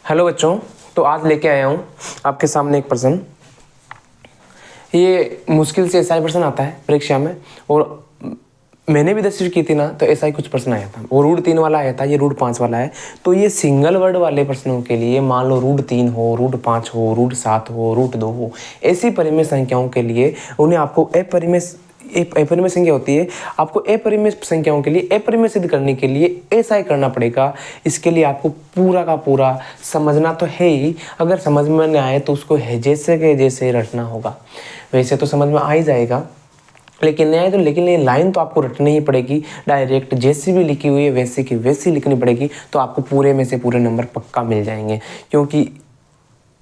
Hello बच्चों, तो आज लेके आया हूँ आपके सामने एक प्रश्न। ये मुश्किल से ऐसा ही प्रश्न आता है परीक्षा में, और मैंने भी 10वीं की थी ना, तो ऐसा ही कुछ प्रश्न आया था। वो रूट 3 वाला आया था, ये रूट 5 वाला है। तो ये सिंगल वर्ड वाले प्रश्नों के लिए, मान लो रूट 3 हो, रूट 5 हो, रूट 7 हो, रूट 2 हो, ऐसी परिमेय संख्याओं के लिए उन्हें आपको अपरिमेय संख्या होती है। आपको अपरिमेय संख्याओं के लिए अपरिमेय सिद्ध करने के लिए ऐसा ही करना पड़ेगा। इसके लिए आपको पूरा का पूरा समझना तो है ही, अगर समझ में नहीं आए तो उसको है जैसे के जैसे रटना होगा। वैसे तो समझ में आ ही जाएगा, लेकिन नहीं आए तो ये लाइन तो आपको रटनी ही पड़ेगी। डायरेक्ट जैसी भी लिखी हुई है वैसी की वैसी लिखनी पड़ेगी, तो आपको पूरे में से पूरे नंबर पक्का मिल जाएंगे। क्योंकि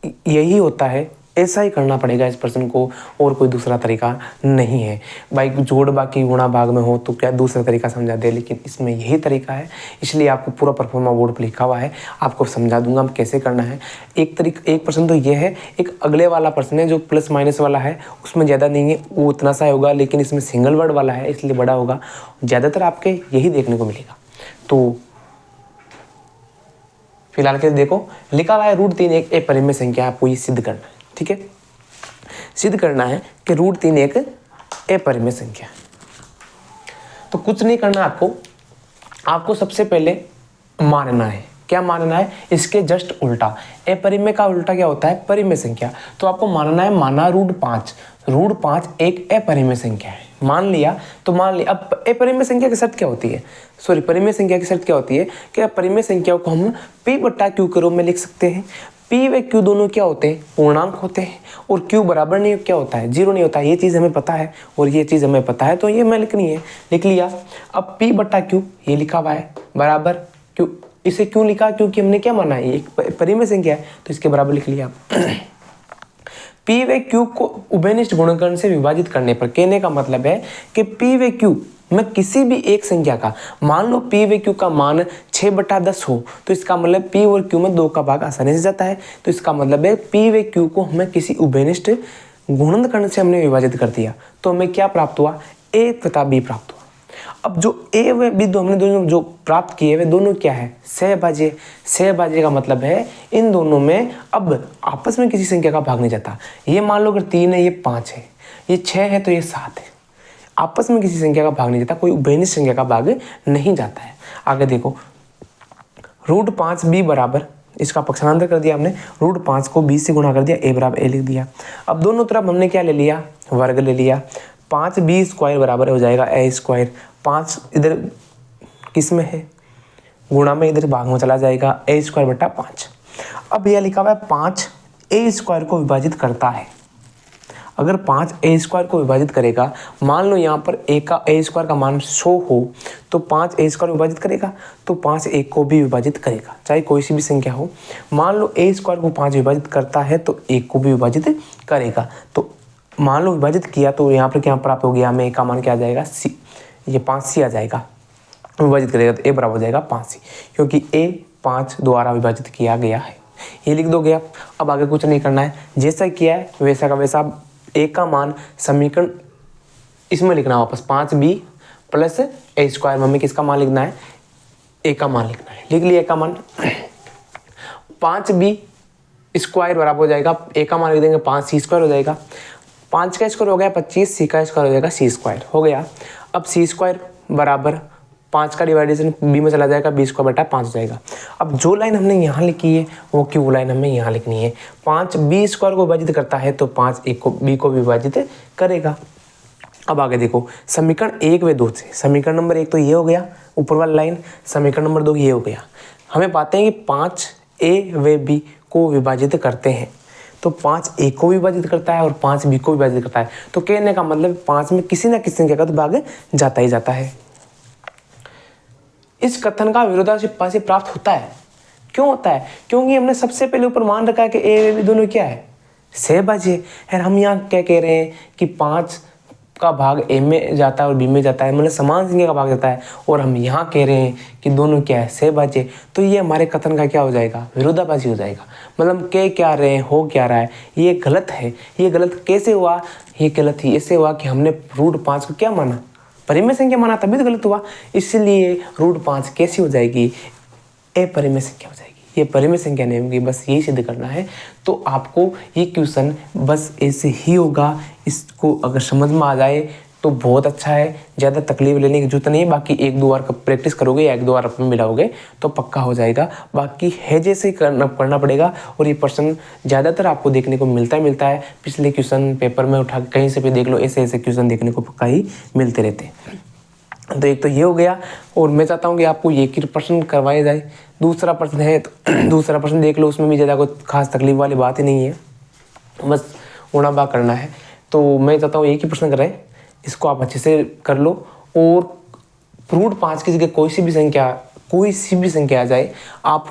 यही होता है, ऐसा ही करना पड़ेगा इस प्रश्न को, और कोई दूसरा तरीका नहीं है। भाई जोड़ बाकी गुणा भाग में हो तो क्या दूसरा तरीका समझा दे, लेकिन इसमें यही तरीका है। इसलिए आपको पूरा परफॉर्मा बोर्ड पर लिखा हुआ है, आपको समझा दूंगा कैसे करना है। एक प्रश्न तो ये है। एक अगले वाला प्रश्न है जो प्लस माइनस वाला है, उसमें ज़्यादा नहीं है, वो उतना सा होगा, लेकिन इसमें सिंगल वर्ड वाला है इसलिए बड़ा होगा। ज़्यादातर आपके यही देखने को मिलेगा। तो फिलहाल के देखो, लिखा हुआ है रूट 3 एक अपरिमेय संख्या, आपको ये सिद्ध करना है। ठीक है, सिद्ध करना है कि रूट 3 एक अपरिमेय संख्या है। तो कुछ नहीं करना आपको सबसे पहले मानना है। क्या मानना है? इसके जस्ट उल्टा। अपरिमेय का उल्टा क्या होता है? परिमेय संख्या। तो आपको मानना है, माना रूट 5 एक अपरिमेय संख्या है। मान लिया तो मान लिया। अब अपरिमेय संख्या की शर्त क्या होती है? परिमेय संख्या की शर्त क्या होती है कि परिमेय संख्याओं को हम p/q के रूप में लिख सकते हैं। p व q दोनों क्या होते हैं? पूर्णांक होते हैं। और q बराबर नहीं क्या होता है? 0 नहीं होता है। ये चीज़ हमें पता है और ये चीज़ हमें पता है, तो ये मैं लिखनी है, लिख लिया। अब p/q ये लिखा हुआ है बराबर q। इसे क्यों लिखा? क्योंकि हमने क्या माना है, एक परिमेय संख्या है, तो इसके बराबर लिख लिया। p व q को उभयनिष्ठ गुणनखंड से विभाजित करने पर, कहने का मतलब है कि p व q में किसी भी एक संख्या का, मान लो p व q का मान 6/10 हो, तो इसका मतलब p और q में 2 का भाग आसानी से जाता है। तो इसका मतलब है p व q को हमें किसी उभयनिष्ठ गुणनखंड से हमने विभाजित कर दिया, तो हमें क्या प्राप्त हुआ? a तथा b प्राप्त हुआ। अब जो a व b हमने दोनों जो प्राप्त किए वे दोनों क्या है? सहभाज्य। सहभाज्य का मतलब है इन दोनों में अब आपस में किसी संख्या का भाग नहीं जाता। ये मान लो अगर 3 है, ये 5 है, ये 6 है, तो ये 7 है। आपस में किसी संख्या का भाग नहीं जाता, कोई उभयनिष्ठ संख्या का भाग नहीं जाता है। आगे देखो, रूट 5b बराबर, इसका पक्षांतर कर दिया हमने, रूट 5 को 20 से गुणा कर दिया, a बराबर a लिख दिया। अब दोनों तरफ हमने क्या ले लिया? वर्ग ले लिया। 5b² बराबर हो जाएगा a²। 5 इधर किस में है? गुणा में, इधर भाग में चला जाएगा, a²/5। अब यह लिखा हुआ है 5 a² को विभाजित करता है। अगर 5 a² को विभाजित करेगा, मान लो यहाँ पर a² का मान 100 हो, तो 5 a² विभाजित करेगा, तो 5 a को भी विभाजित करेगा, चाहे कोई सी भी संख्या हो। मान लो a² को 5 विभाजित करता है तो a को भी विभाजित करेगा। तो मान लो विभाजित किया, तो यहाँ पर क्या प्राप्त हो गया हमें? a का मान क्या आ जाएगा? c। ये 5c आ जाएगा। विभाजित करेगा तो a बराबर हो जाएगा 5c, क्योंकि a 5 द्वारा विभाजित किया गया है। ये लिख दोगे आप। अब आगे कुछ नहीं करना है, जैसा किया है वैसा का वैसा। a का मान समीकरण इसमें लिखना है वापस, 5b + a²। मम्मी किसका मान लिखना है? a का मान लिखना है। लिख लिया a का मान। 5b² बराबर हो जाएगा, a का मान लिख देंगे 5c² हो जाएगा। 5 का स्क्वायर हो गया 25, c का स्क्वायर हो जाएगा c² हो गया। अब c² बराबर 5 का डिवाइडेशन b में चला जाएगा, b²/5 हो जाएगा। अब जो लाइन हमने यहाँ लिखी है वो q लाइन हमें यहाँ लिखनी है। 5 b² को विभाजित करता है तो 5 a को b को विभाजित करेगा। अब आगे देखो, समीकरण 1 व 2 से, समीकरण नंबर 1 तो ये हो गया ऊपर वाला लाइन, समीकरण नंबर 2 ये हो गया। हमें पाते हैं कि 5 a व b को विभाजित करते हैं, तो 5 a को विभाजित करता है और 5 b को विभाजित करता है। तो कहने का मतलब 5 में किसी ना किसी संख्या का तो भाग जाता ही जाता है। इस कथन का विरोधाभासी प्राप्त होता है। क्यों होता है? क्योंकि हमने सबसे पहले ऊपर मान रखा है कि a व b दोनों क्या है? सहभाज्य है। हम यहाँ क्या कह रहे हैं कि 5 का भाग a में जाता है और b में जाता है, मतलब समान संख्या का भाग जाता है, और हम यहाँ कह रहे हैं कि दोनों क्या है? सहभाज्य। तो ये हमारे कथन का क्या हो जाएगा? विरोधाभासी हो जाएगा। मतलब कह क्या रहे हैं, हो क्या रहा है, ये गलत है। ये गलत कैसे हुआ? ये गलत ही ऐसे हुआ कि हमने रूट 5 को क्या माना? परिमेय संख्या माना, तभी तो गलत हुआ। इसलिए रूट 5 कैसी हो जाएगी? अपरिमेय संख्या हो जाएगी। ये परिमेय संख्या नहीं होगी, बस यही सिद्ध करना है। तो आपको ये क्वेश्चन बस ऐसे ही होगा, इसको अगर समझ में आ जाए तो बहुत अच्छा है, ज़्यादा तकलीफ लेने की जरूरत नहीं है। बाकी 1-2 बार प्रैक्टिस करोगे या 1-2 बार अपने मिलाओगे तो पक्का हो जाएगा। बाकी है जैसे ही करना पड़ेगा। और ये प्रश्न ज़्यादातर आपको देखने को मिलता है। पिछले क्वेश्चन पेपर में उठा कहीं से भी देख लो, ऐसे क्वेश्चन देखने को पक्का ही मिलते रहते हैं। तो एक तो ये हो गया, और मैं चाहता हूँ कि आपको ये प्रश्न करवाया जाए। दूसरा प्रश्न है तो दूसरा प्रश्न देख लो, उसमें भी ज़्यादा कोई खास तकलीफ वाली बात ही नहीं है, बस उड़ा बा करना है। तो मैं चाहता हूँ एक ही प्रश्न करें, इसको आप अच्छे से कर लो। और रूट 5 की जगह कोई सी भी संख्या आ जाए, आप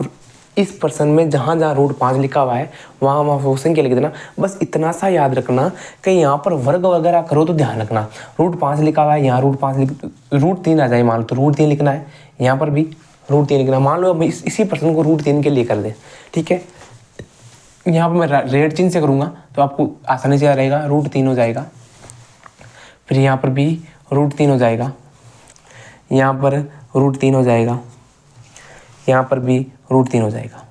इस प्रश्न में जहाँ जहाँ रूट 5 लिखा हुआ है वहाँ वो संख्या लिख देना। बस इतना सा याद रखना कि यहाँ पर वर्ग वगैरह करो तो ध्यान रखना, रूट 5 लिखा हुआ है, यहाँ रूट 3 आ जाए मान लो तो रूट 3 लिखना है, यहाँ पर भी रूट 3 लिखना। मान लो अब इसी प्रश्न को रूट 3 के लिए कर दें, ठीक है। यहाँ पर मैं रेड चिन्ह से करूँगा तो आपको आसानी से रहेगा, रूट 3 हो जाएगा। फिर यहाँ पर भी रूट 3 हो जाएगा, यहाँ पर रूट 3 हो जाएगा, यहाँ पर भी रूट 3 हो जाएगा।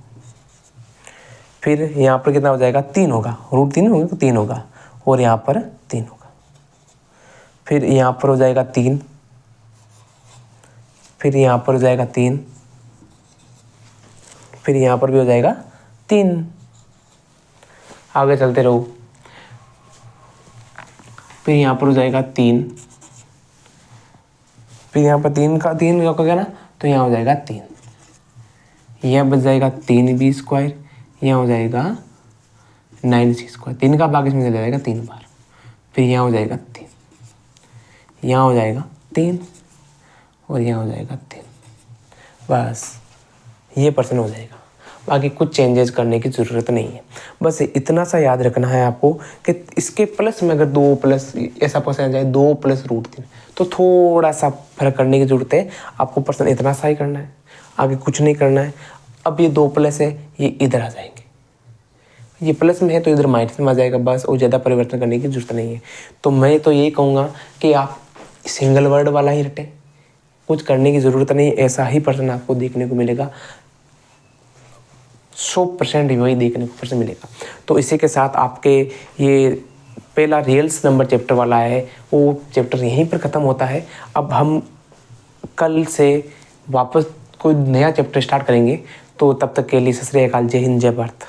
फिर यहाँ पर कितना हो जाएगा, 3 होगा, रूट 3 होगा तो 3 होगा, और यहाँ पर 3 होगा। फिर यहाँ पर हो जाएगा 3, फिर यहाँ पर हो जाएगा 3, फिर यहाँ पर भी हो जाएगा 3। आगे चलते रहो। फिर यहाँ पर हो जाएगा 3, फिर यहाँ पर 3 का हो गया ना, तो यहाँ हो जाएगा 3, यह बच जाएगा 3b², यहाँ हो जाएगा 9c²। 3 का भाग इसमें चला जाएगा 3 बार। फिर यहाँ हो जाएगा 3, यहाँ हो जाएगा 3, और यहाँ हो जाएगा 3। बस ये प्रश्न हो जाएगा। बाकी कुछ चेंजेस करने की ज़रूरत नहीं है। बस इतना सा याद रखना है आपको कि इसके प्लस में अगर 2 प्लस ऐसा प्रश्न आ जाए 2 प्लस रूट 3, तो थोड़ा सा फर्क करने की ज़रूरत है। आपको प्रश्न इतना सा ही करना है, आगे कुछ नहीं करना है। अब ये 2 प्लस है, ये इधर आ जाएंगे, ये प्लस में है तो इधर माइनस में आ जाएगा बस, और ज़्यादा परिवर्तन करने की ज़रूरत नहीं है। तो मैं तो यही कहूँगा कि आप सिंगल वर्ड वाला ही रटें, कुछ करने की ज़रूरत नहीं। ऐसा ही प्रश्न आपको देखने को मिलेगा, 100% वही देखने को प्रश्न मिलेगा। तो इसी के साथ आपके ये पहला रियल्स नंबर चैप्टर वाला है वो चैप्टर यहीं पर ख़त्म होता है। अब हम कल से वापस कोई नया चैप्टर स्टार्ट करेंगे। तो तब तक के लिए सत श्री अकाल, जय हिंद, जय भारत।